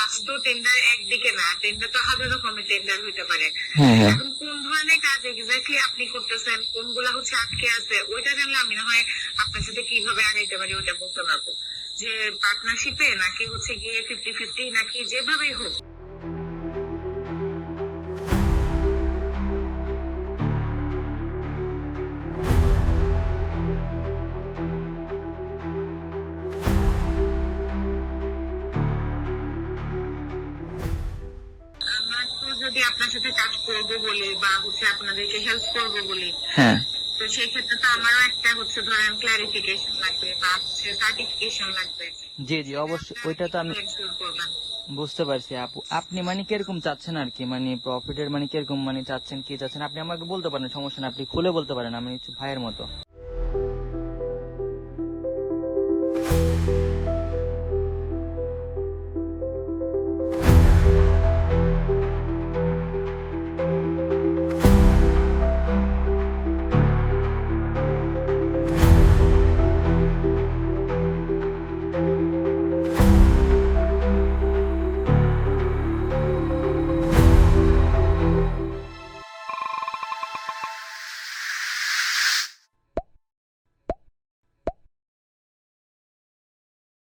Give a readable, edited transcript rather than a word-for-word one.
কাজ তো টেন্ডার একদিকে না, টেন্ডার তো হাজার রকমের টেন্ডার হইতে পারে। হ্যাঁ হ্যাঁ এখন কোন ধরনের কাজ এক্স্যাক্টলি আপনি করতেছেন, কোনগুলা হচ্ছে আটকে আছে, ওইটা জানলে আমি না হয় আপনার সাথে কিভাবে আগাইতে পারি ওইটা বলতে পারবো, যে পার্টনারশিপে নাকি হচ্ছে গিয়ে 50-50 নাকি যেভাবেই হোক। আমার তো যদি আপনার সাথে কাজ করবো বলি বা হচ্ছে আপনাদেরকে হেল্প করবো বলি, হ্যাঁ তো সেই ক্ষেত্রে তো আমারও একটা হচ্ছে ধরেন ক্লারিফিকেশন লাগবে বা হচ্ছে সার্টিফিকেশন লাগবে। জি জি অবশ্যই, ওইটা তো আমি এনশিওর করবেন। বুঝতে পারছি আপু। আপনি মানে কিরকম চাচ্ছেন আর কি, মানে প্রফিটের মানে কিরকম মানে চাচ্ছেন, কি চাচ্ছেন আপনি আমাকে বলতে পারেন, সমস্যা না, আপনি খুলে বলতে পারেন, আমি হচ্ছে ভাইয়ের মতো।